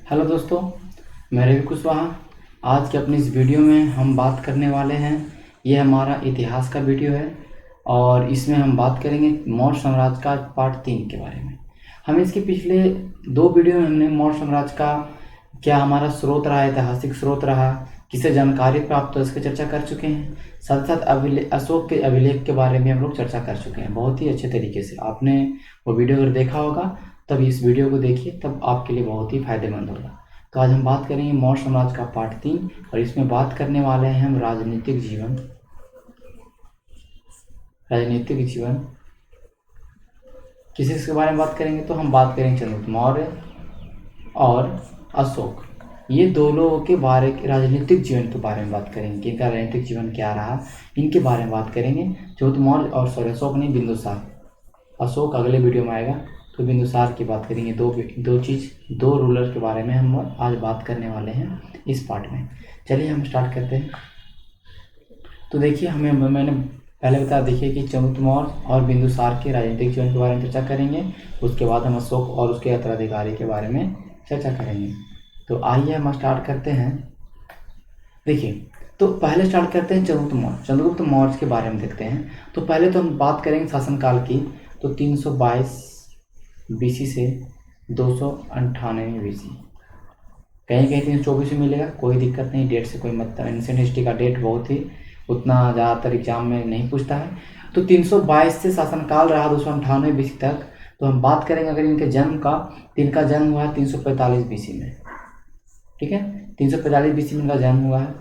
Hello दोस्तों, मैं रवि कुशवाहा। आज के अपनी इस वीडियो में हम बात करने वाले हैं, ये हमारा इतिहास का वीडियो है और इसमें हम बात करेंगे मौर्य साम्राज्य का पार्ट 3 के बारे में। हम इसके पिछले 2 वीडियो में हमने मौर्य साम्राज्य का क्या हमारा स्रोत रहा, ऐतिहासिक स्रोत रहा, किसे जानकारी प्राप्त हो, इसकी चर्चा कर चुके हैं। साथ साथ अशोक के अभिलेख के बारे में हम लोग चर्चा कर चुके हैं बहुत ही अच्छे तरीके से। आपने वो वीडियो अगर देखा होगा तब इस वीडियो को देखिए, तब आपके लिए बहुत ही फायदेमंद होगा। तो आज हम बात करेंगे मौर्य साम्राज्य का पार्ट 3 और इसमें बात करने वाले हैं हम राजनीतिक जीवन किसके बारे में बात करेंगे। तो हम बात करेंगे चंद्रगुप्त मौर्य और अशोक, ये दोनों के बारे राजनीतिक जीवन के बारे में बात करेंगे कि इनका राजनीतिक जीवन क्या रहा, इनके बारे में बात करेंगे। चंद्रगुप्त मौर्य और अशोक नहीं, बिंदुसार। अशोक अगले वीडियो में आएगा, तो बिंदुसार की बात करेंगे। दो रूलर के बारे में हम आज बात करने वाले हैं इस पार्ट में। चलिए हम स्टार्ट करते हैं। तो देखिए, मैंने पहले बता देखिए कि चंद्रगुप्त मौर्य और बिंदुसार के राजनीतिक जीवन के बारे में चर्चा करेंगे। उसके बाद हम अशोक और उसके उत्तराधिकारी के बारे में चर्चा करेंगे। तो आइए हम स्टार्ट करते हैं। देखिए, तो पहले स्टार्ट करते हैं चंद्रगुप्त मौर्य के बारे में देखते हैं। तो पहले तो हम बात करेंगे शासनकाल की। तो 322 बीसी से 298 बीसी, कहीं कहीं 324 में मिलेगा, कोई दिक्कत नहीं, डेट से कोई मतलब। एंशिएंट हिस्ट्री का डेट बहुत ही उतना ज़्यादातर एग्जाम में नहीं पूछता है। तो 322 से शासनकाल रहा 298 बीसी तक। तो हम बात करेंगे अगर इनके जन्म का, तो इनका जन्म हुआ है 345 बीसी में। ठीक है, 345 बीसी में इनका जन्म हुआ है।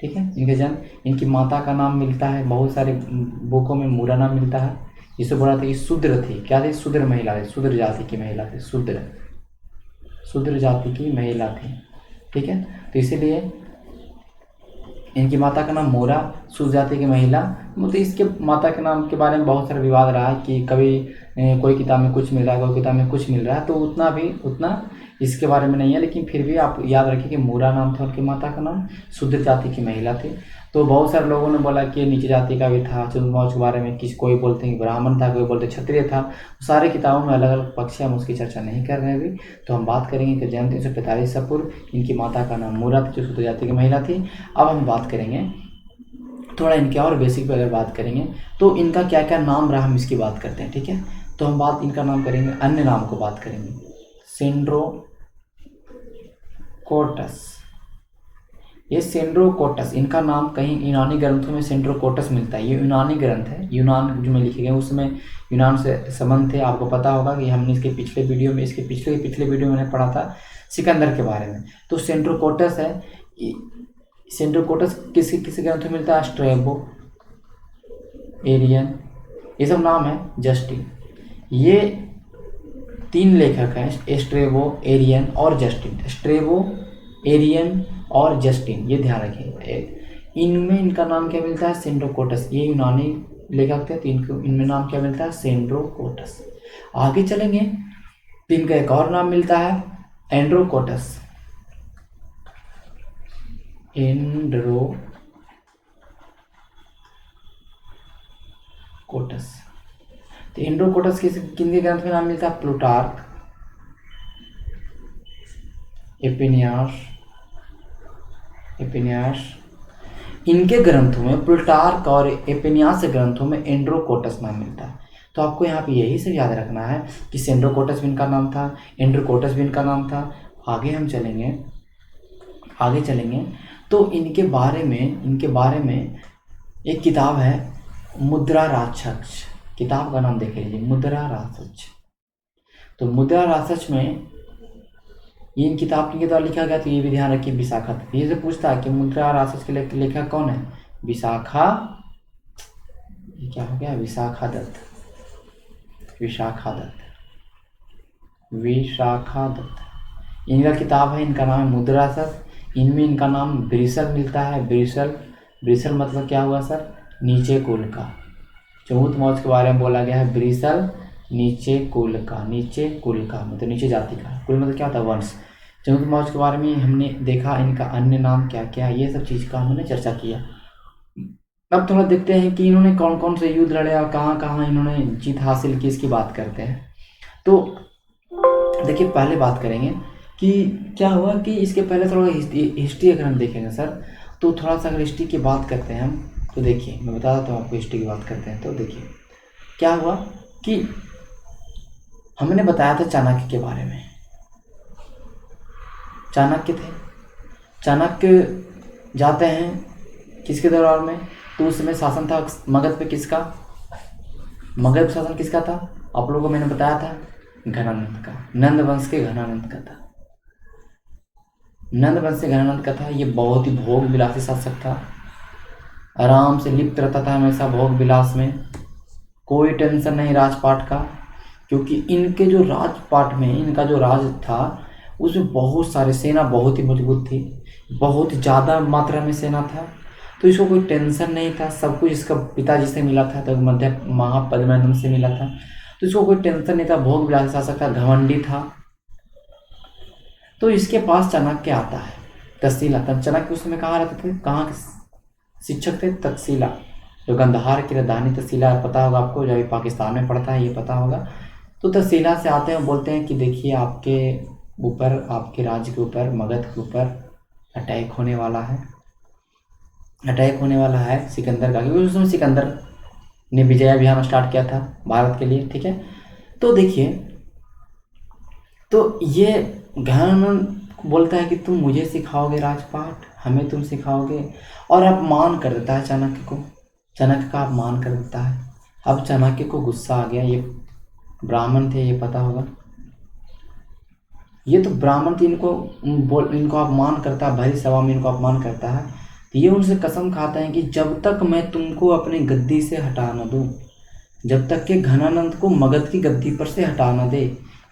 ठीक है, इनके जन्म, इनकी माता का नाम मिलता है, बहुत सारे बुकों में मूरा नाम मिलता है, जिसे बोला था कि शूद्र थी। क्या थी? शूद्र महिला थी, शूद्र जाति की महिला थी, शूद्र जाति की महिला थी। ठीक है, तो इसीलिए इनकी माता का नाम मोरा, शूद्र जाति की महिला। मतलब इसके माता के नाम के बारे में बहुत सारा विवाद रहा है कि कभी कोई किताब में कुछ मिल रहा है, कोई किताब में कुछ मिल रहा है, तो उतना इसके बारे में नहीं है। लेकिन फिर भी आप याद रखिए कि मोरा नाम था उनकी माता का नाम, शूद्र जाति की महिला थी। तो बहुत सारे लोगों ने बोला कि नीचे जाति का भी था। चंद्रगुप्त मौर्य के बारे में कोई बोलते हैं ब्राह्मण था, कोई बोलते क्षत्रिय था। सारे किताबों में अलग अलग पक्ष है, हम उसकी चर्चा नहीं कर रहे हैं अभी। तो हम बात करेंगे कि जन्म 345 से पूर्व इनकी माता का नाम मोरा थी, जो शूद्र जाति की महिला थी। अब हम बात करेंगे थोड़ा इनके और बेसिक पे अगर बात करेंगे तो इनका क्या क्या नाम रहा, हम इसकी बात करते हैं। ठीक है, तो हम बात इनका नाम करेंगे, अन्य नाम को बात करेंगे। सेंड्रोकोटस, ये सेंड्रोकोटस, इनका नाम कहीं यूनानी ग्रंथों में सेंड्रोकोटस मिलता है। ये यूनानी ग्रंथ है, यूनान जो में लिखे गए उसमें यूनान से संबंध थे। आपको पता होगा कि हमने इसके पिछले वीडियो में मैंने पढ़ा था सिकंदर के बारे में। तो सेंड्रोकोटस है, सेंड्रोकोटस किसी ग्रंथ में मिलता है? स्ट्रैबो, एरियन, ये सब नाम है। जस्टिन, ये 3 लेखक हैं, स्ट्रेबो, एरियन और जस्टिन। स्ट्रेबो, एरियन और जस्टिन, ये ध्यान रखें। इनमें इनका नाम क्या मिलता है? सेंड्रोकोटस। ये यूनानी लेखक थे, तो इनमें नाम क्या मिलता है? सेंड्रोकोटस। आगे चलेंगे तो इनका एक और नाम मिलता है एंड्रोकोटस। तो एंड्रोकोटस किनके ग्रंथ में नाम मिलता है? प्लूटार्क, एपिनियास, इनके ग्रंथों में, प्लूटार्क और एपिनियास के ग्रंथों में एंड्रोकोटस नाम मिलता है। तो आपको यहाँ पे यही सब याद रखना है कि सेंड्रोकोटस भी इनका नाम था, एंड्रोकोटस भी इनका नाम था। आगे चलेंगे तो इनके बारे में एक किताब है, मुद्रा राक्षस। किताब का नाम देख लीजिए, मुद्रा राक्षस। तो मुद्रा राक्षस में ये इन किताब के द्वारा लिखा गया। तो ये भी ध्यान रखिए, विशाखा दत्त। ये से पूछता है कि मुद्रा राक्षस के लेखक कौन है? विशाखा, ये क्या हो गया? विशाखा दत्त। इनका किताब है, इनका नाम है मुद्रा राक्षस। इनमें इनका नाम ब्रिसल मिलता है। ब्रिसल मतलब क्या हुआ सर? नीचे कुल का। चंद्रगुप्त मौर्य के बारे में बोला गया है ब्रिसल, नीचे कुल का मतलब नीचे जाति का। कुल मतलब क्या होता है? वंश। चंद्रगुप्त मौर्य के बारे में हमने देखा, इनका अन्य नाम क्या क्या, ये सब चीज़ का हमने चर्चा किया। अब थोड़ा देखते हैं कि इन्होंने कौन कौन से युद्ध लड़े और कहाँ कहाँ इन्होंने जीत हासिल की, इसकी बात करते हैं। तो देखिए, पहले बात करेंगे कि क्या हुआ कि इसके पहले थोड़ा हिस्ट्री अगर हम देखेंगे सर, तो थोड़ा सा अगर हिस्ट्री की बात करते हैं हम, तो देखिए मैं बता देता हूँ आपको, हिस्ट्री की बात करते हैं तो देखिए क्या हुआ कि हमने बताया था चाणक्य के बारे में। चाणक्य थे, चाणक्य जाते हैं किसके दरबार में, तो उस समय शासन था मगध पे किसका, मगध शासन किसका था, आप लोगों को मैंने बताया था घनानंद का, नंद वंश के घनानंद का था। नंद वंश से घनानंद का था। ये बहुत ही भोग विलासी शासक था, आराम से लिप्त रहता था हमेशा भोग विलास में, कोई टेंशन नहीं राजपाट का, क्योंकि इनके जो राजपाट में इनका जो राज था उसमें बहुत सारे सेना बहुत ही मजबूत थी, बहुत ज़्यादा मात्रा में सेना था, तो इसको कोई टेंशन नहीं था। सब कुछ इसका पिताजी से मिला था, तो मध्य महापद्मानंद से मिला था, तो इसको कोई टेंशन नहीं था। भोग विलासी शासक था, घमंडी था। तो इसके पास चाणक्य आता है, तक्षशिला। तब चाणक्य उस समय कहाँ रहते थे, कहाँ के शिक्षक थे, तक्षशिला, जो गंधार की राजधानी तक्षशिला पता होगा आपको, जो अभी पाकिस्तान में पड़ता है, ये पता होगा। तो तक्षशिला से आते हैं, बोलते हैं कि देखिए आपके ऊपर, आपके राज्य के ऊपर, मगध के ऊपर अटैक होने वाला है, अटैक होने वाला है सिकंदर का, क्योंकि उस समय सिकंदर ने विजय अभियान स्टार्ट किया था भारत के लिए, ठीक है। तो देखिए, तो ये घनानंद बोलता है कि तुम मुझे सिखाओगे राजपाट, हमें तुम सिखाओगे, और अपमान कर देता है चाणक्य को, चाणक्य का अपमान कर देता है। अब चाणक्य को गुस्सा आ गया, ये ब्राह्मण थे, ये पता होगा, ये तो ब्राह्मण थे, इनको अपमान करता है, भरी सभा में इनको अपमान करता है। तो ये उनसे कसम खाता है कि जब तक मैं तुमको अपनी गद्दी से हटा न दूँ, जब तक कि घनानंद को मगध की गद्दी पर से हटा न दे,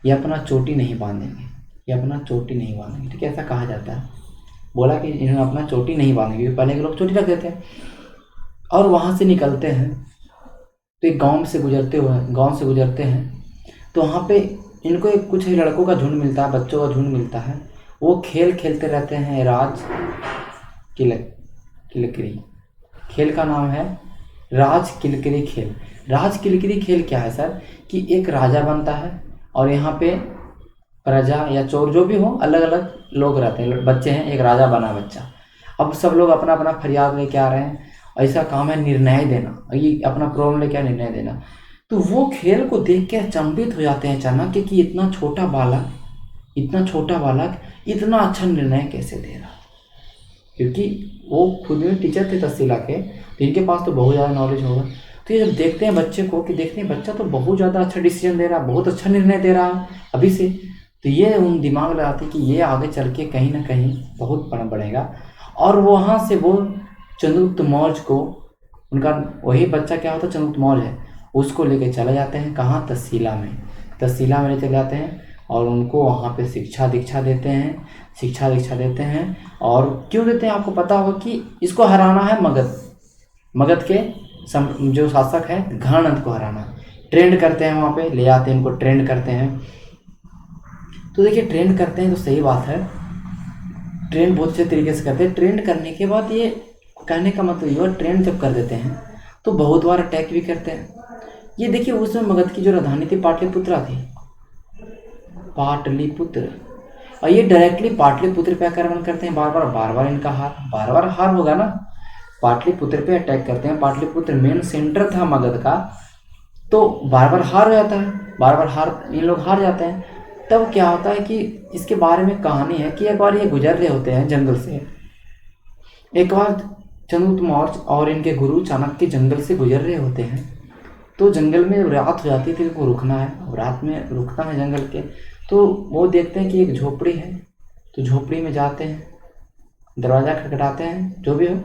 ये अपना चोटी नहीं बांधेंगे, ये अपना चोटी नहीं बांधेंगे, ठीक है, ऐसा कहा जाता है। बोला कि इन्होंने अपना चोटी नहीं बांधेंगे, क्योंकि पहले के लोग चोटी रख देते हैं। और वहाँ से निकलते हैं, तो एक गाँव से गुजरते हैं, तो वहाँ पे इनको एक कुछ लड़कों का झुंड मिलता है, बच्चों का झुंड मिलता है। वो खेल खेलते रहते हैं, राज किलकरी, खेल का नाम है राज किलकरी खेल। राज किलकरी खेल क्या है सर, कि एक राजा बनता है और यहाँ पे प्रजा या चोर जो भी हो, अलग अलग लोग रहते हैं, बच्चे हैं, एक राजा बना बच्चा। अब सब लोग अपना अपना फरियाद लेके आ रहे हैं, ऐसा काम है निर्णय देना, ये अपना प्रॉब्लम लेके निर्णय देना। तो वो खेल को देख के अचंभित हो जाते हैं चाणक्य कि इतना छोटा बालक इतना अच्छा निर्णय कैसे दे रहा, क्योंकि वो खुद में टीचर थे तक्षशिला के, तो इनके पास तो बहुत ज़्यादा नॉलेज होगा। तो ये जब देखते हैं बच्चे को, कि देखते हैं बच्चा तो बहुत ज़्यादा अच्छा डिसीजन दे रहा है, बहुत अच्छा निर्णय दे रहा है अभी से, तो ये उन दिमाग लगाते कि ये आगे चल के कहीं ना कहीं बहुत बढ़ेगा। और वहाँ से वो चंद्रगुप्त मौर्य को, उनका वही बच्चा क्या होता है, चंद्रगुप्त मौर्य है, उसको लेके चले जाते हैं, कहाँ, तक्षशिला में, तक्षशिला में ले चले जाते हैं, और उनको वहाँ पे शिक्षा दीक्षा देते हैं। और क्यों देते हैं आपको पता होगा, कि इसको हराना है मगध के जो शासक है घनानंद को हराना है। ट्रेंड करते हैं, वहाँ पे ले जाते हैं, इनको ट्रेंड करते हैं। तो देखिए ट्रेंड करते हैं तो सही बात है, ट्रेंड बहुत अच्छे तरीके से करते हैं। ट्रेंड करने के बाद ये कहने का मतलब ये, और ट्रेंड जब कर देते हैं तो बहुत बार अटैक भी करते हैं। ये देखिए उस समय मगध की जो राजधानी थी पाटलिपुत्रा थी, पाटलिपुत्र, और ये डायरेक्टली पाटलिपुत्र पे आक्रमण करते हैं। बार बार इनका हार होगा ना, पाटलिपुत्र पे अटैक करते हैं। पाटलिपुत्र मेन सेंटर था मगध का, तो बार बार हार हो जाता है, इन लोग हार जाते हैं। तब क्या होता है कि इसके बारे में कहानी है कि एक बार ये गुजर रहे होते हैं जंगल से, एक बार चंद्रगुप्त मौर्य और इनके गुरु चाणक्य जंगल से गुजर रहे होते हैं। तो जंगल में रात हो जाती थी, इनको रुकना है, रात में रुकना है जंगल के। तो वो देखते हैं कि एक झोपड़ी है, तो झोपड़ी में जाते हैं, दरवाज़ा खटखटाते हैं, जो भी हो,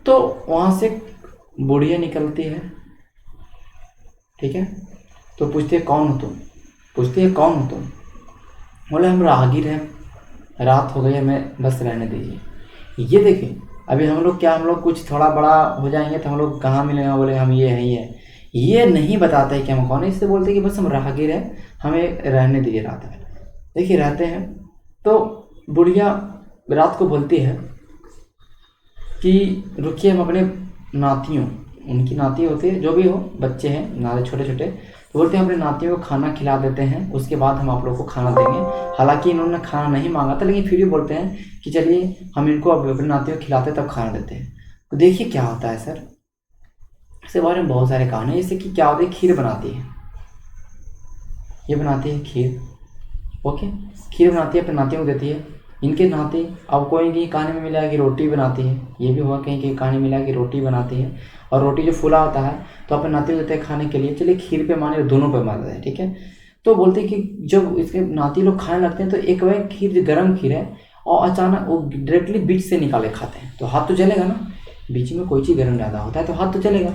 तो वहाँ से बुढ़िया निकलती है, ठीक है। तो पूछते हैं कौन हो तुम, बोले हम राहगीर हैं, रात हो गई है, हमें बस रहने दीजिए। ये देखिए अभी हम लोग कुछ थोड़ा बड़ा हो जाएंगे तो हम लोग कहाँ मिलेंगे, बोले हम ये हैं, ये नहीं बताते हैं कि हम कौन है, इससे बोलते हैं कि बस हम राहगीर हैं, हमें रहने दीजिए रात में। देखिए रहते हैं, तो बुढ़िया रात को बोलती है कि रुकिए, हम अपने नातियों, उनकी नाती होती है, जो भी हो, बच्चे हैं नाते छोटे छोटे, तो बोलते हैं अपने नातियों को खाना खिला देते हैं, उसके बाद हम आप लोगों को खाना देंगे। हालांकि इन्होंने खाना नहीं मांगा था, लेकिन फिर भी बोलते हैं कि चलिए हम इनको अब अपने नातियों को खिलाते तब खाना देते हैं। तो देखिए क्या होता है सर, इसके बारे में बहुत सारे कहानी, जैसे कि क्या होता है, खीर बनाती है, ये बनाती है खीर, ओके, खीर बनाती है, अपने नातियों को देती है। इनके नाते अब कोई कहीं कहानी में मिला कि रोटी बनाती है, ये भी हुआ कहीं कहीं कहानी मिला कि रोटी बनाती है, और रोटी जो फूला होता है तो अपने नातियों को देते हैं खाने के लिए। चलिए खीर पे माने दोनों पे मानते हैं, ठीक है। तो बोलते हैं कि जब इसके नाती लोग खाने लगते हैं तो एक वह खीर जो गर्म खीर है और अचानक वो डायरेक्टली बीच से निकाले खाते हैं, तो हाथ तो जलेगा ना, बीच में कोई चीज़ गर्म ज़्यादा होता है तो हाथ तो चलेगा।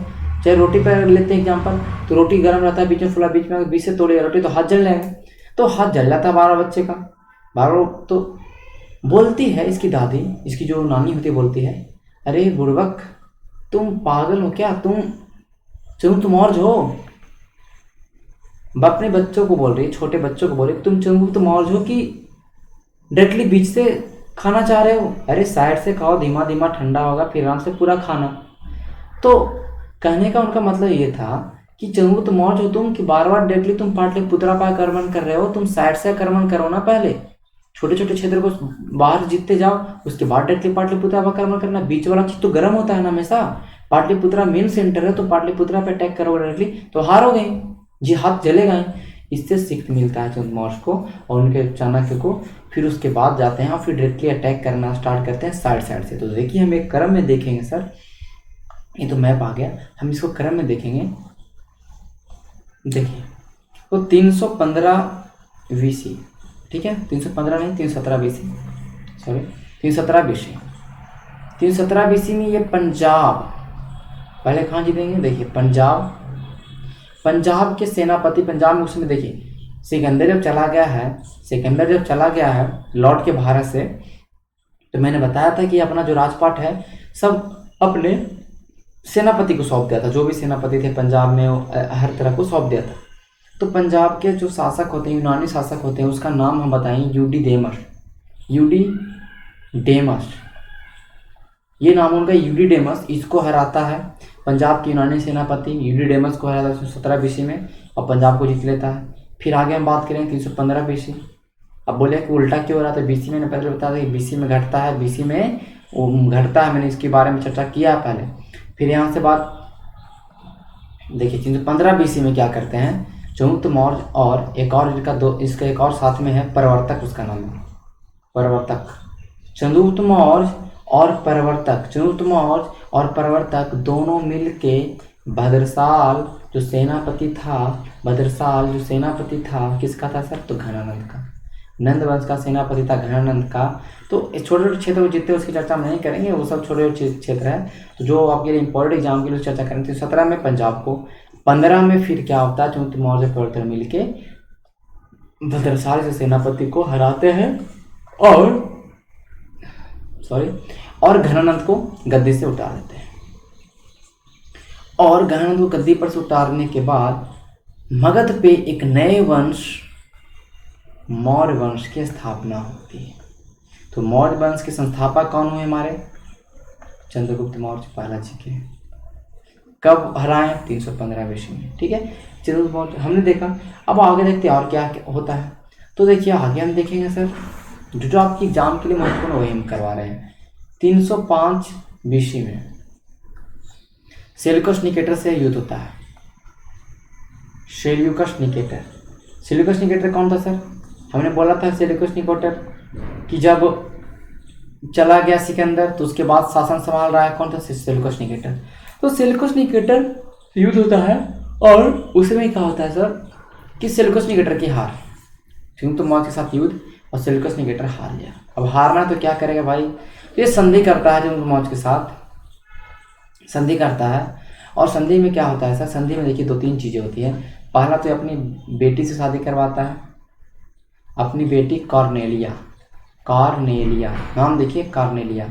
चाहे रोटी पर लेते हैं एग्जाम्पल, तो रोटी गर्म रहता है, बीच में फुला, बीच में बीच से तोड़ेगा रोटी तो हाथ जल जाएगा। तो हाथ जल जाता है 12 बच्चे का, 12। तो बोलती है इसकी दादी, इसकी जो नानी होती है, बोलती है अरे बुड़बक तुम पागल हो क्या, तुम और हो। अपने बच्चों को बोल रही है, छोटे बच्चों को बोल रही है तुम और हो कि डायरेक्टली बीच से खाना चाह रहे हो। अरे साइड से खाओ, धीमा धीमा ठंडा होगा फिर आराम से पूरा खाना। तो कहने का उनका मतलब ये था कि चंगू तुम और हो तुम कि बार बार डायरेक्टली तुम पाटलिपुत्रा पर आक्रमण कर रहे हो, तुम साइड से आक्रमण करो ना, पहले छोटे छोटे क्षेत्र को बाहर जीतते जाओ, उसके बाद डायरेक्टली पाटलिपुत्रा पर आक्रमण करना। बीच वाला चीज तो गर्म होता है ना हमेशा, पाटलिपुत्रा मेन सेंटर है, तो पाटलिपुत्रा पे अटैक करोगे डायरेक्टली तो हारोगे जी, हाथ जलेगा ही। इससे सीख मिलता है चंद्रमौर्य को और उनके चाणक्य को। फिर उसके बाद जाते हैं और फिर डायरेक्टली अटैक करना स्टार्ट करते हैं साइड साइड से। तो देखिए हम एक क्रम में देखेंगे सर, ये तो मैप आ गया, हम इसको क्रम में देखेंगे। देखिए तो 315 BC, ठीक है, 315 नहीं 317 BC, सॉरी 317 BC। 317 BC में ये पंजाब पहले कहाँ जीतेंगे, देखिए पंजाब के सेनापति, पंजाब में उसमें देखिए सिकंदर जब चला गया है लौट के भारत से, तो मैंने बताया था कि अपना जो राजपाट है सब अपने सेनापति को सौंप दिया था, जो भी सेनापति थे पंजाब में हर तरह को सौंप दिया था। तो पंजाब के जो शासक होते हैं, यूनानी शासक होते हैं, उसका नाम हम बताएं यूडीडेमस, ये नाम उनका यूडीडेमस। इसको हराता है पंजाब के यूनानी सेनापति, यूडीडेमस को हराता है 317 BC में और पंजाब को जीत लेता है। फिर आगे हम बात करें 315 BC। अब बोले कि उल्टा क्यों हो रहा था, BC में पहले बताया था कि BC में घटता है, BC में घटता है, मैंने इसके बारे में चर्चा किया पहले। फिर यहाँ से बात देखिए 315 BC में क्या करते हैं, चंद्रगुप्त मौर्य और एक और इसका एक और साथ में है प्रवर्तक, उसका नाम है प्रवर्तक। चंद्रगुप्त मौर्य और प्रवर्तक दोनों मिलके भद्रसाल जो सेनापति था किसका था सर, तो घनानंद का, नंद वंश का सेनापति था घनानंद का। तो छोटे छोटे क्षेत्र को जीतते उसकी चर्चा हम नहीं करेंगे, वो सब छोटे छोटे क्षेत्र है। तो जो आपके लिए इंपॉर्टेंट एग्जाम के लिए चर्चा करेंगे 17 में पंजाब को, 15 में फिर क्या होता है, चंद्रगुप्त मौर्य प्रवर्तक मिलके भद्रसाल से सेनापति को हराते हैं और घनानंद को गद्दी से उतार देते हैं। और घनानंद को गद्दी पर से उतारने के बाद मगध पे एक नए वंश मौर्य वंश की स्थापना होती है। तो मौर्य वंश के संस्थापक कौन हुए हमारे, चंद्रगुप्त मौर्य पहला जी के। कब हराए, 315 BC में, ठीक है। चंद्रगुप्त मौर्य हमने देखा। अब आगे देखते हैं और क्या होता है। तो देखिए आगे हम देखेंगे सर, जो आपकी एग्जाम के लिए महत्वपूर्ण वही हम करवा रहे हैं। 305 BC में सेल्यूकस निकेटर से युद्ध होता है। सेल्यूकस निकेटर कौन था सर, हमने बोला था सेल्यूकस निकेटर कि जब चला गया सिकंदर तो उसके बाद शासन संभाल रहा है कौन था, सेल्यूकस निकेटर। तो सेल्यूकस निकेटर युद्ध होता है और उसमें क्या होता है सर कि सेल्यूकस निकेटर की हार, चंद्रगुप्त मौर्य के साथ युद्ध और सेल्यूकस निकेटर हार गया। अब हारना तो क्या करेगा भाई, ये संधि करता है चंद्रगुप्त मौर्य के साथ, संधि करता है। और संधि में क्या होता है सर, संधि में देखिए 2-3 चीज़ें होती है। पहला तो अपनी बेटी से शादी करवाता है, अपनी बेटी कॉर्नेलिया, नाम देखिए कॉर्नेलिया,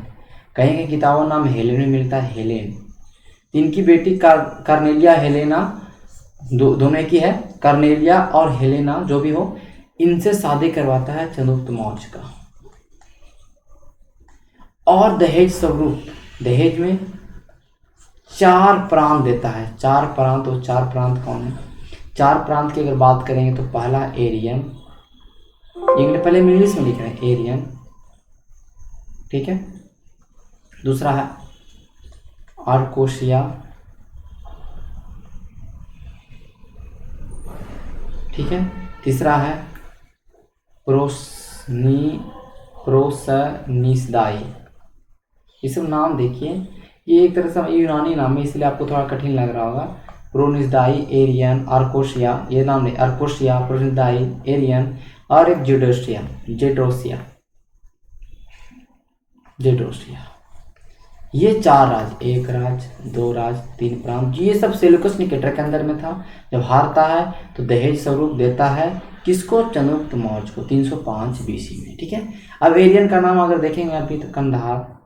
कहीं कहीं किताबों नाम हेलेन में मिलता है, हेलेन। इनकी बेटी कॉर्नेलिया हेलेना दोनों की है, कॉर्नेलिया और हेलेना जो भी हो, इनसे शादी करवाता है चंद्रगुप्त मौर्य का। और दहेज स्वरूप, दहेज में 4 प्रांत देता है। 4 प्रांत, और 4 प्रांत कौन है, चार प्रांत की अगर बात करेंगे तो पहला एरियन, पहले हम इंग्लिश में लिख रहे हैं एरियन, ठीक है। दूसरा है आर्कोशिया, ठीक है। तीसरा है प्रोसनिसदाई। ये सब नाम देखिए, ये एक तरह से यूनानी नाम है इसलिए आपको थोड़ा कठिन लग रहा होगा। प्रोनिसदाई, एरियन, आर्कोशिया, ये नाम नहीं, आर्कोशिया, प्रोनिसदाई, एरियन और एक जेडोसिया, जेड्रोसिया, जेड्रोसिया। ये चार राज, एक राज, दो राज, तीन प्रांत, ये सब सेल्यूकस निकेटर के अंदर में था। जब हारता है तो दहेज स्वरूप देता है किसको? चंद्रगुप्त मौर्य को 305 बीसी में, ठीक है। अब एरियन का नाम अगर देखेंगे अभी तो कंधार,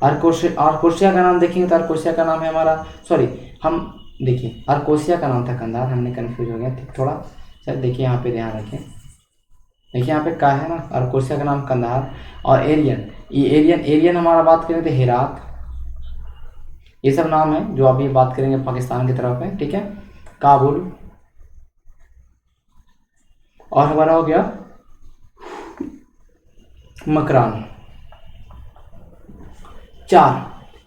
आर्कोशिया का नाम देखेंगे तो आर्कोशिया का नाम है हमारा, सॉरी हम देखिए आर्कोशिया का नाम था कंधार, हमने कंफ्यूज हो गया ठीक थोड़ा। सर देखिए यहाँ पे ध्यान रखें, देखिए यहाँ पे क्या है ना, आर्कोशिया का नाम कंधार। और एरियन, ये एरियन हमारा बात करें तो हेरात, ये सब नाम है जो अभी बात करेंगे पाकिस्तान की तरफ है, ठीक है। काबुल, और हमारा हो गया मकरान। चार,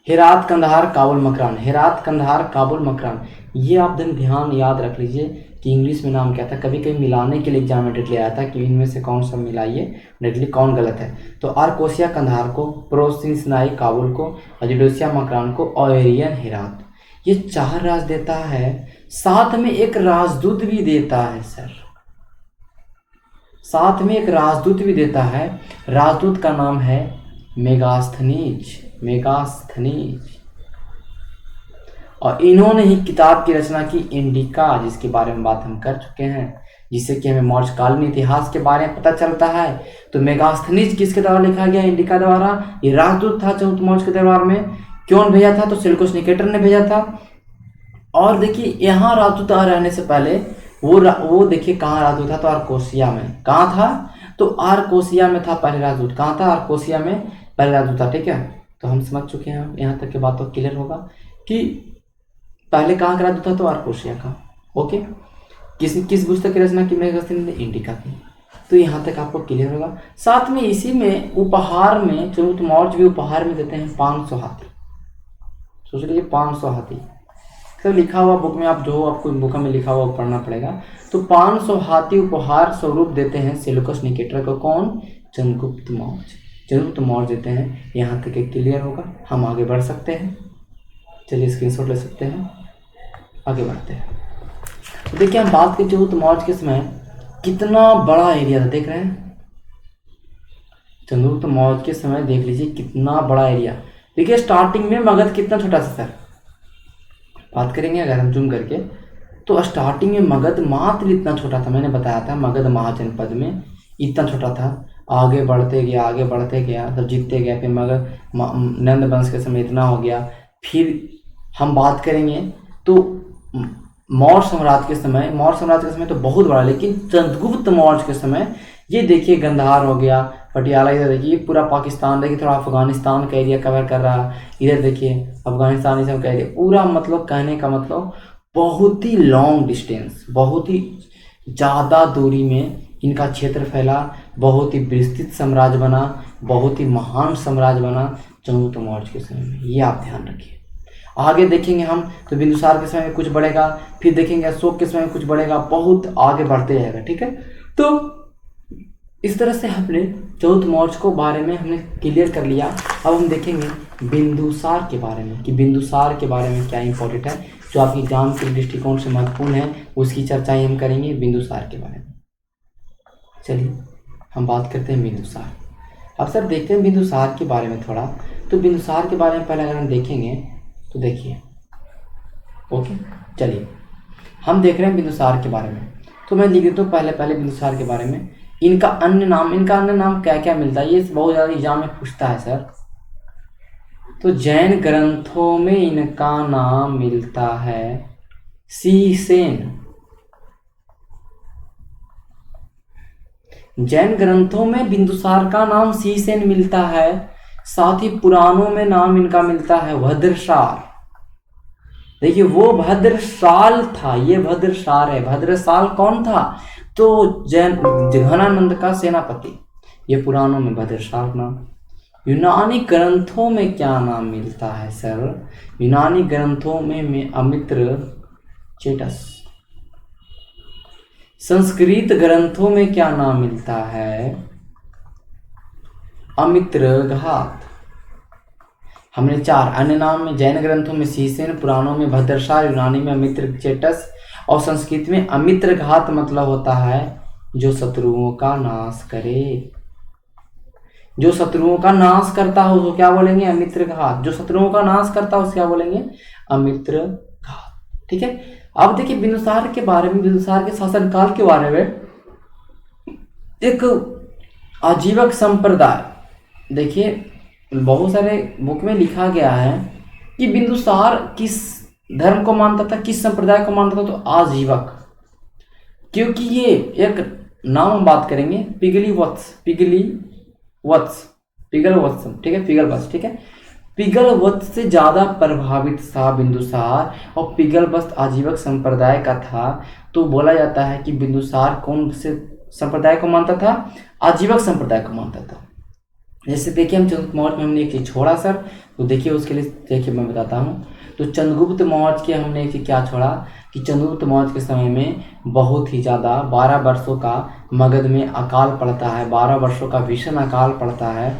हेरात, कंधार, काबुल, मकरान। हेरात, कंधार, काबुल, मकरान, ये आप ध्यान याद रख लीजिए कि इंग्लिश में नाम क्या था। कभी कभी मिलाने के लिए एग्जाम में डायरेक्टली आया था कि इनमें से कौन सा मिलाइए, डायरेक्टली कौन गलत है। तो आर्कोशिया कंधार को, प्रोसिंसनाई काबुल को, अजडोसिया मकरान को और एरियन हेरात, ये चार राज देता है, साथ में एक राजदूत भी देता है सर, साथ में एक राजदूत भी देता है। राजदूत का नाम है मेगास्थनीज, मेगास्थनीज। और इन्होंने ही किताब की रचना की इंडिका, जिसके बारे में बात हम कर चुके हैं, जिससे कि हमें मौर्यकालीन इतिहास के बारे में पता चलता है। तो मेगास्थनीज किसके द्वारा लिखा गया? इंडिका द्वारा। ये राजदूत था चंद्रगुप्त मौर्य के दरबार में। क्यों भेजा था? तो सेल्यूकस निकेटर ने भेजा था। और देखिए यहाँ राजदूत रहने से पहले वो देखिए कहाँ राजदूत था, तो आर्कोशिया में। कहाँ था? तो आर्कोशिया में था पहले राजदूत। कहाँ था? आर्कोशिया में पहले राजदूत था, ठीक है। तो हम समझ चुके हैं, यहाँ तक की बात तो क्लियर होगा कि पहले कहाँ का राजदूत था, तो आर्कोशिया का। ओके, किस पुस्तक की रचना की? मेगास्थनीज ने इंडिका की। तो यहाँ तक आपको क्लियर होगा। साथ में इसी में उपहार में चंद्रगुप्त मौर्य भी उपहार में देते हैं 500 हाथी। सोच लीजिए 500 हाथी, तो लिखा हुआ बुक में, आप जो आपको बुक में लिखा हुआ पढ़ना पड़ेगा। तो 500 हाथी उपहार स्वरूप देते हैं सेल्यूकस निकेटर को। कौन? चंद्रगुप्त मौर्य। चंद्रगुप्त मौर्य देते हैं। यहाँ तक एक क्लियर होगा। हम आगे बढ़ सकते हैं, चलिए स्क्रीनशॉट ले सकते हैं, आगे बढ़ते हैं। तो देखिए हम बात करें चंद्रगुप्त मौर्य के समय कितना बड़ा एरिया था, देख रहे हैं। चंद्रगुप्त मौर्य के समय देख लीजिए कितना बड़ा एरिया। देखिए स्टार्टिंग में मगध कितना छोटा सा सर, बात करेंगे अगर हम जूम करके, तो स्टार्टिंग में मगध मात्र इतना छोटा था। मैंने बताया था मगध महाजनपद में इतना छोटा था। आगे बढ़ते गया, आगे बढ़ते गया, तब जीतते गया। फिर मगध नंद वंश के समय इतना हो गया। फिर हम बात करेंगे तो मौर्य साम्राज्य के समय तो बहुत बड़ा, लेकिन चंद्रगुप्त मौर्य के समय ये देखिए गंधार हो गया, पटियाला, इधर देखिए पूरा पाकिस्तान, देखिए थोड़ा अफगानिस्तान का एरिया कवर कर रहा है, इधर देखिए अफगानिस्तान इस का एरिया पूरा, मतलब कहने का मतलब बहुत ही लॉन्ग डिस्टेंस, बहुत ही ज़्यादा दूरी में इनका क्षेत्र फैला, बहुत ही विस्तृत साम्राज्य बना, बहुत ही महान साम्राज्य बना चंद्रगुप्त मौर्य के समय में। ये आप ध्यान रखिए। आगे देखेंगे हम तो बिंदुसार के समय में कुछ बढ़ेगा, फिर देखेंगे अशोक के समय में कुछ बढ़ेगा, बहुत आगे बढ़ते जाएगा, ठीक है। तो इस तरह से हमने चंद्रगुप्त मौर्य को बारे में हमने क्लियर कर लिया। अब हम देखेंगे बिंदुसार के बारे में कि बिंदुसार के बारे में क्या इंपॉर्टेंट है, जो आपकी एग्जाम के दृष्टिकोण से महत्वपूर्ण है, उसकी चर्चा हम करेंगे बिंदुसार के बारे में। चलिए हम बात करते हैं बिंदुसार। अब सर देखते हैं बिंदुसार के बारे में थोड़ा। तो बिंदुसार के बारे में पहले अगर हम देखेंगे तो देखिए, ओके चलिए हम देख रहे हैं बिंदुसार के बारे में। तो मैं लिख देता हूँ पहले बिंदुसार के बारे में। इनका अन्य नाम क्या क्या मिलता है, ये बहुत ज़्यादा एग्जाम में पूछता है सर। तो जैन ग्रंथों में इनका नाम मिलता है सीसेन। जैन ग्रंथों में बिंदुसार का नाम सीसेन मिलता है। साथ ही पुराणों में नाम इनका मिलता है भद्रसार। देखिए वो भद्रसाल था, ये भद्रसाल है। भद्रसाल कौन था? तो जैन घनानंद का सेनापति। ये पुराणों में भद्रसाल नाम। यूनानी ग्रंथों में क्या नाम मिलता है सर? यूनानी ग्रंथों में अमित्र चेटस। संस्कृत ग्रंथों में क्या नाम मिलता है? अमित्र घात। हमने 4 अन्य नाम में जैन ग्रंथों में शीसेन, पुराणों में भद्रसाल, यूनानी में अमित्र चेटस और संस्कृत में अमित्र घात मतलब होता है जो शत्रुओं का नाश करे। जो शत्रुओं का नाश करता हो उसको क्या बोलेंगे? अमित्र घात। जो शत्रुओं का नाश करता हो उसको क्या बोलेंगे? अमित्र घात। ठीक है। अब देखिए बिंदुसार के बारे में, बिंदुसार के शासनकाल के बारे में एक आजीवक संप्रदाय, देखिए बहुत सारे बुक में लिखा गया है कि बिंदुसार किस धर्म को मानता था, किस संप्रदाय को मानता था? तो आजीवक। क्योंकि ये एक नाम हम बात करेंगे पिगलीवत्स, पिगलवत्स, ठीक है, पिगलवत्स, ठीक है। पिगलवत्स से ज्यादा प्रभावित था बिंदुसार और पिगलवत्स आजीवक संप्रदाय का था। तो बोला जाता है कि बिंदुसार कौन से संप्रदाय को मानता था? आजीवक संप्रदाय को मानता था। जैसे देखिए हम चंद्रगुप्त मौर्य में हमने एक चीज छोड़ा सर, तो देखिए उसके लिए देखिए मैं बताता हूँ। तो चंद्रगुप्त मौर्य के हमने एक चीज क्या छोड़ा कि चंद्रगुप्त मौर्य के समय में बहुत ही ज़्यादा 12 वर्षों का मगध में अकाल पड़ता है, 12 वर्षों का भीषण अकाल पड़ता है,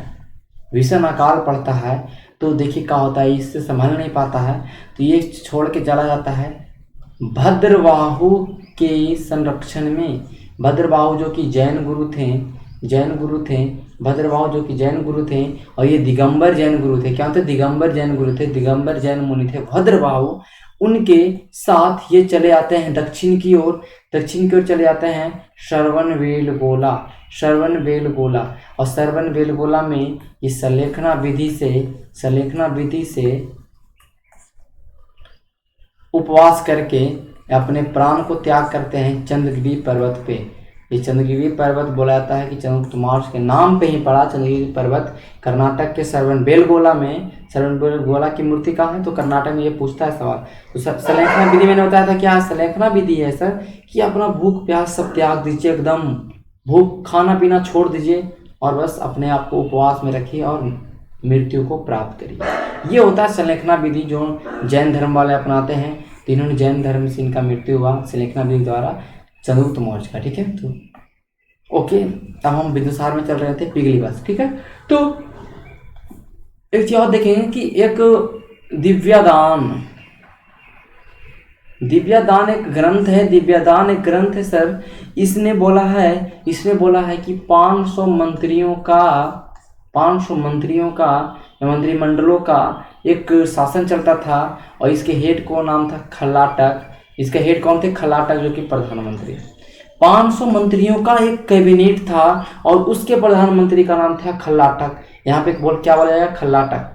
भीषण अकाल पड़ता है। तो देखिए क्या होता है, इससे संभल नहीं पाता है तो ये छोड़ के चला जाता है भद्रबाहु के संरक्षण में। भद्रबाहु जो कि जैन गुरु थे, भद्रबाहु जो कि जैन गुरु थे और ये दिगंबर जैन गुरु थे। क्या थे? दिगंबर जैन गुरु थे, दिगंबर जैन मुनि थे भद्रबाहु। उनके साथ ये चले आते हैं दक्षिण की ओर चले जाते हैं श्रवणबेलगोला। और श्रवणबेलगोला में ये सलेखना विधि से उपवास करके अपने प्राण को त्याग करते हैं चंद्रगिरी पर्वत पे। ये चंद्रगिरी पर्वत बोला जाता है कि चंद्रगुप्त मौर्य के नाम पे ही पड़ा। चंद्रगिरी पर्वत कर्नाटक के श्रवणबेलगोला में, श्रवणबेलगोला की मूर्ति कहाँ है? तो कर्नाटक में ये पूछता है सवाल। तो सलेखना विधि मैंने बताया था। क्या सलेखना विधि है सर? कि अपना भूख प्यास सब त्याग दीजिए, एकदम भूख खाना पीना छोड़ दीजिए और बस अपने आप को उपवास में रखिए और मृत्यु को प्राप्त करिए। ये होता है सलेखना विधि जो जैन धर्म वाले अपनाते हैं। तो इन्होंने जैन धर्म से इनका मृत्यु हुआ सलेखना विधि द्वारा चंद्रगुप्त मौर्य का। ठीक है, तो ओके, अब हम बिंदुसार में चल रहे थे पिगलीवत्स। ठीक है, तो एक चीज और देखेंगे कि एक दिव्यादान एक ग्रंथ है सर। इसने बोला है कि 500 मंत्रियों का मंत्रिमंडलों का एक शासन चलता था और इसके हेड को नाम था खल्लाटक। इसके हेड कौन थे? खल्लाटक, जो कि प्रधानमंत्री। 500 मंत्रियों का एक कैबिनेट था और उसके प्रधानमंत्री का नाम था खल्लाटक। यहाँ पे क्या बोला जाएगा? खल्लाटक।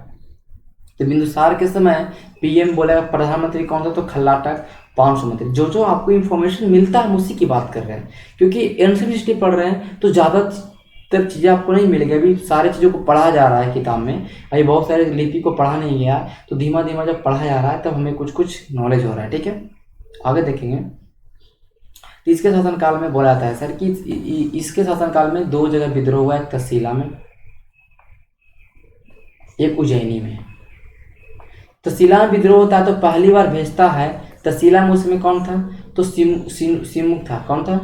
तो बिंदुसार के समय पीएम बोलेगा, प्रधानमंत्री कौन था? तो खल्लाटक। 500 मंत्री। जो आपको इन्फॉर्मेशन मिलता है हम उसी की बात कर रहे हैं, क्योंकि एंशिएंट हिस्ट्री पढ़ रहे हैं तो ज़्यादातर चीज़ें आपको नहीं मिलेगी। अभी सारी चीज़ों को पढ़ा जा रहा है किताब में, अभी बहुत सारे लिपि को पढ़ा नहीं गया, तो धीमा धीमा जब पढ़ा जा रहा है तब हमें कुछ कुछ नॉलेज हो रहा है। ठीक है, आगे देखेंगे। तो इसके शासनकाल में बोला जाता है सर कि इसके शासनकाल में 2 जगह विद्रोह हुआ, एक तहसीला में, एक उज्जैनी में। तहसीला में विद्रोह होता है तो पहली बार भेजता है तहसीला में, उसमें कौन था? तो सिमुक था। कौन था?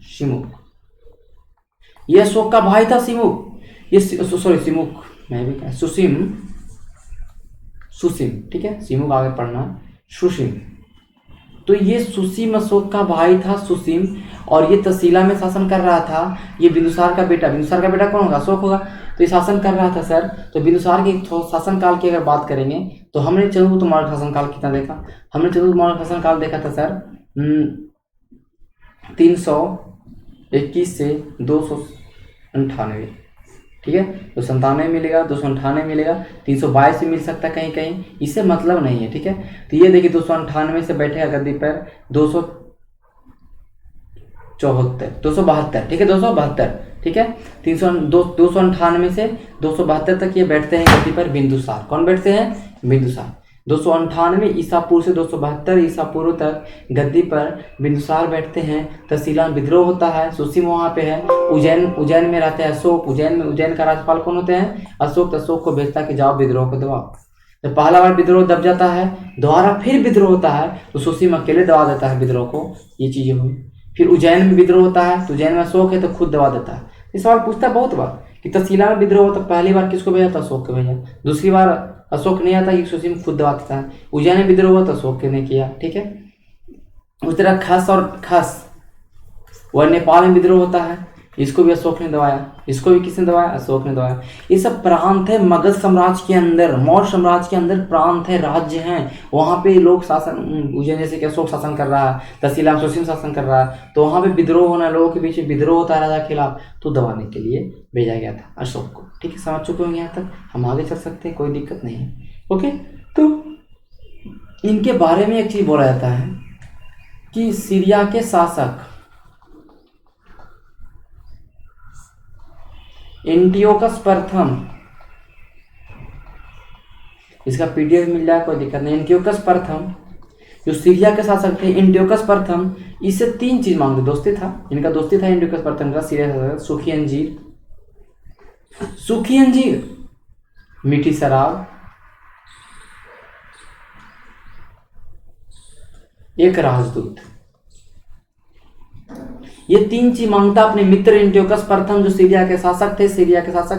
सिमुक। ये अशोक का भाई था सिमुक। ये सिमुक, मैं भी क्या, सुसीम। ठीक है, सिमुक आगे पढ़ना, सुसीम। तो ये सुसीम अशोक का भाई था, सुसीम, और ये तहसीला में शासन कर रहा था। ये बिंदुसार का बेटा कौन होगा? अशोक होगा। तो ये शासन कर रहा था सर। तो बिंदुसार के शासनकाल की अगर बात करेंगे तो हमने चंद्रगुप्त मौर्य शासनकाल कितना देखा? हमने चंद्रगुप्त मौर्य शासनकाल देखा था सर 321 से 298। ठीक है, तो 97 मिलेगा, 298 मिलेगा, 322 भी मिल सकता है कहीं कहीं, इससे मतलब नहीं है। ठीक है, तो ये देखिए 298 से बैठेगा गद्दी पर 272। ठीक है, 272। ठीक है, 298 से 272 तक ये बैठते हैं गद्दी पर बिंदुसार। कौन बैठते हैं? बिंदुसार। 298 ईसा पूर्व से 272 ईसा पूर्व तक गद्दी पर बिंदुसार बैठते हैं। तहसीला में विद्रोह होता है। सुसीम वहाँ पे है। उज्जैन में रहते हैं अशोक। उज्जैन का राज्यपाल कौन होते हैं? अशोक। अशोक को भेजता कि जाओ विद्रोह को दबाओ। जब पहला बार विद्रोह दब जाता है, दोबारा फिर विद्रोह होता है तो सुसीम अकेले दबा देता है विद्रोह को। ये चीजें हुई। फिर उज्जैन में विद्रोह होता है तो उज्जैन में अशोक है तो खुद दबा देता है। ये सवाल पूछता है बहुत बार कि तहसीला में विद्रोह होता, पहली बार किसको भेजा था? अशोक को भेजा। दूसरी बार अशोक नहीं आता कि सुसीम खुद दबा देता है। उज्जैन में विद्रोह हुआ तो अशोक ने किया। ठीक है। उस तरह खस वह नेपाल में विद्रोह होता है, इसको भी अशोक ने दबाया। इसको भी किसने दबाया? अशोक ने दबाया। ये सब प्रांत है मगध साम्राज्य के अंदर, मौर्य साम्राज्य के अंदर प्रांत है, राज्य हैं। वहाँ पे लोग शासन, उज्जैन जैसे कि अशोक शासन कर रहा है, तहसीला में सुसीम शासन कर रहा है, तो वहाँ पे विद्रोह होना, लोगों के बीच में विद्रोह होता है राजा के खिलाफ, तो दबाने के लिए भेजा गया था अशोक को। ठीक है, समझ चुके होंगे यहाँ तक? हम आगे चल सकते हैं, कोई दिक्कत नहीं है। ओके, तो इनके बारे में एक चीज बोला जाता है कि सीरिया के शासक एंटियोकस प्रथम, इसका पीडीएफ मिल जाए, कोई दिक्कत नहीं। एंटियोकस प्रथम जो सीरिया के शासक थे, एंटियोकस प्रथम, इससे 3 चीज मांगते। दोस्ती था, इनका दोस्ती था एंटियोकस प्रथम का सीरिया का। सूखी अंजीर, मीठी शराब, एक राजदूत। ये 3 चीज मांगता अपने मित्र एंटियोकस प्रथम जो सीरिया के शासक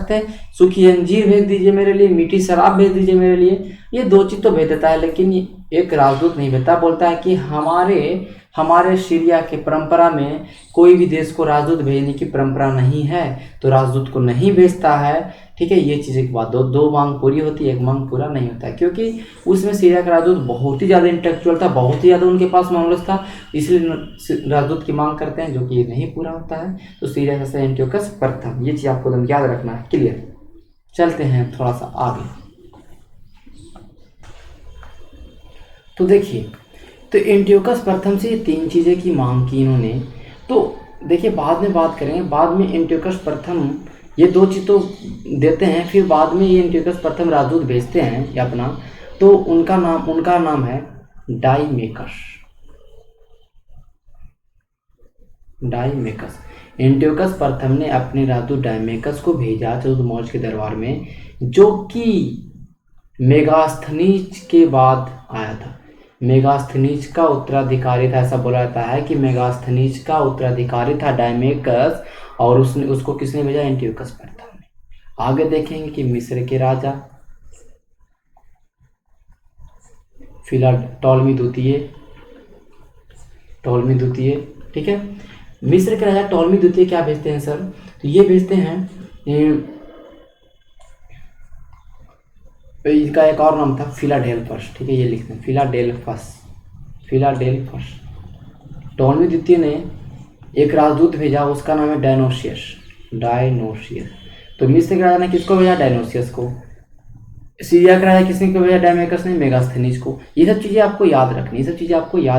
थे। सूखी अंजीर भेज दीजिए मेरे लिए, मीठी शराब भेज दीजिए मेरे लिए। ये 2 चीज तो भेज देता है, लेकिन एक राजदूत नहीं भेजता। बोलता है कि हमारे सीरिया के परंपरा में कोई भी देश को राजदूत भेजने की परंपरा नहीं है, तो राजदूत को नहीं भेजता है। ठीक है, ये चीज़ें की बात, दो मांग पूरी होती है, एक मांग पूरा नहीं होता है, क्योंकि उसमें सीरिया का राजदूत बहुत ही ज़्यादा इंटेलेक्चुअल था, बहुत ही ज़्यादा उनके पास नॉलेज था, इसलिए राजदूत की मांग करते हैं, जो कि ये नहीं पूरा होता है। तो सीरिया का एंटियोकस प्रथम, ये चीज़ आपको एकदम याद रखना है। क्लियर? चलते हैं थोड़ा सा आगे। तो देखिए, तो एंटियोकस प्रथम से ये 3 चीज़ें की मांग की इन्होंने। तो देखिए, बाद में बात करेंगे, बाद में एंटियोकस प्रथम ये 2 चीज़ तो देते हैं, फिर बाद में ये एंटियोकस प्रथम राजदूत भेजते हैं या अपना, तो उनका नाम है डाइमेकस। एंटियोकस प्रथम ने अपने राजदूत डाइमेकस को भेजा चौदह मौर्य के दरबार में, जो कि मेगास्थनीज के बाद आया था। मेगास्थनीज का उत्तराधिकारी था, ऐसा बोला जाता है कि मेगास्थनीज का उत्तराधिकारी था डाइमेकस, और उसको किसने भेजा? एंटियोकस प्रथम ने। आगे देखेंगे कि मिस्र के राजा टॉलमी द्वितीय, ठीक है। मिस्र के राजा टॉलमी द्वितीय क्या भेजते हैं सर? तो ये भेजते हैं, इसका एक और नाम था फिलाडेल्फस। ठीक है, ये लिखते हैं फिलाडेल्फस। टॉलमी द्वितीय ने एक राजदूत भेजा, उसका नाम है डायनोसियस। तो मिस्र के राजा ने किसको भेजा? डायनोसियस को। सीरिया का राजा किसने को भेजा? डायमेकस ने मेगास्थनीज को। ये सब चीज़ें आपको याद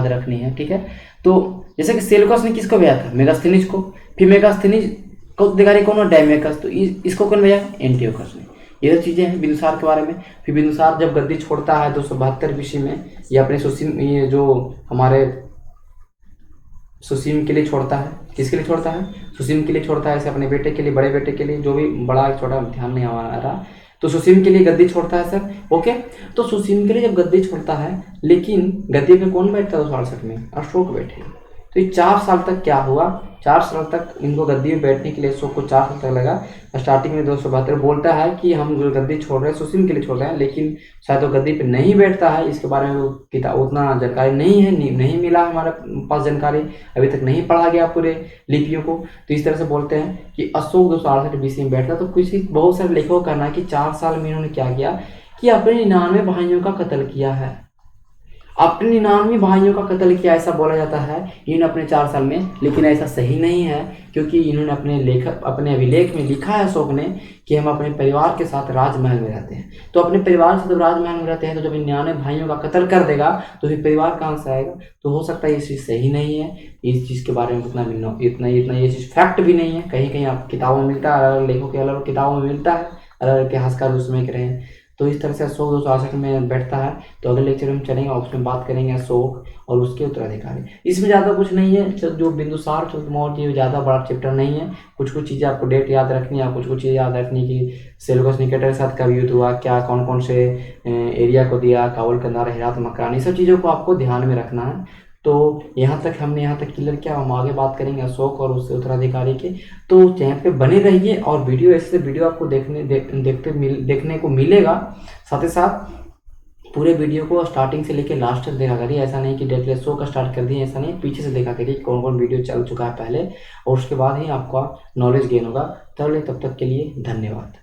रखनी है। ठीक है, तो जैसे कि सेल्यूकस ने किसको भेजा था? मेगास्थनीज को। फिर मेगास्थनीज का उत्तराधिकारी कौन है? डायमेकस। तो इसको कौन भेजा? एंटियोकस ने। ये सब चीज़ें हैं बिंदुसार के बारे में। फिर बिंदुसार जब गद्दी छोड़ता है 272 ईस्वी में, ये अपने ये जो हमारे सुसीम के लिए छोड़ता है। किसके लिए छोड़ता है? सुसीम के लिए छोड़ता है, ऐसे अपने बेटे के लिए, बड़े बेटे के लिए, जो भी बड़ा छोटा ध्यान नहीं आ रहा, तो सुसीम के लिए गद्दी छोड़ता है सर। ओके, तो सुसीम के लिए जब गद्दी छोड़ता है, लेकिन गद्दी पे कौन बैठता है 268 में? अशोक बैठे। तो ये 4 साल तक क्या हुआ? 4 साल तक इनको गद्दी में बैठने के लिए अशोक को 4 साल तक लगा। स्टार्टिंग में 272 बोलता है कि हम जो गद्दी छोड़ रहे हैं सुसीम के लिए छोड़ रहे हैं, लेकिन शायद वो गद्दी पे नहीं बैठता है। इसके बारे में किताब उतना जानकारी नहीं है, नहीं मिला हमारे पास जानकारी, अभी तक नहीं पढ़ा गया पूरे लिपियों को। तो इस तरह से बोलते हैं कि अशोक 268 बीसी में बैठता। तो कुछ बहुत सारे लेखकों का कहना है कि 4 साल में इन्होंने क्या किया कि अपने 99 भाइयों का कत्ल किया है। अपने 99 भाइयों का कत्ल किया, ऐसा बोला जाता है इन्होंने अपने 4 साल में, लेकिन ऐसा सही नहीं है, क्योंकि इन्होंने अपने अभिलेख में लिखा है अशोक ने कि हम अपने परिवार के साथ राजमहल में रहते हैं। तो अपने परिवार से जब राजमहल में रहते हैं, तो जब 99 भाइयों का कत्ल कर देगा तो फिर परिवार कहाँ से आएगा? तो हो सकता है ये चीज़ सही नहीं है। इस चीज़ के बारे में इतना ये चीज़ फैक्ट भी नहीं है। कहीं आप किताबों में मिलता है, अलग लेखों के अलग किताबों में मिलता है, अलग इतिहासकार उसमें कह रहे हैं। तो इस तरह से अशोक 268 में बैठता है। तो अगले लेक्चर में चलेंगे और उसमें बात करेंगे अशोक और उसके उत्तराधिकारी। इसमें ज़्यादा कुछ नहीं है, जो बिंदुसार चंद्रगुप्त मौर्य ये ज़्यादा बड़ा चैप्टर नहीं है। कुछ कुछ चीज़ें आपको डेट याद रखनी है, कुछ कुछ चीज़ें याद रखनी कि सेल्यूकस निकेटर के साथ कब युद्ध हुआ, क्या कौन कौन से एरिया को दिया, काबुल कंधार हेरात मकरान, ये सब चीज़ों को आपको ध्यान में रखना है। तो हमने यहाँ तक क्लियर किया। हम आगे बात करेंगे अशोक और उसके उत्तराधिकारी के। तो चैनल पे बने रहिए और ऐसे वीडियो आपको देखने को मिलेगा। साथ ही साथ पूरे वीडियो को स्टार्टिंग से लेकर लास्ट तक देखा करिए। ऐसा नहीं कि डायरेक्टली शो का स्टार्ट कर दिए, ऐसा नहीं, पीछे से देखा करिए कौन कौन वीडियो चल चुका है पहले, और उसके बाद ही आपका नॉलेज गेन होगा। तब तक के लिए धन्यवाद।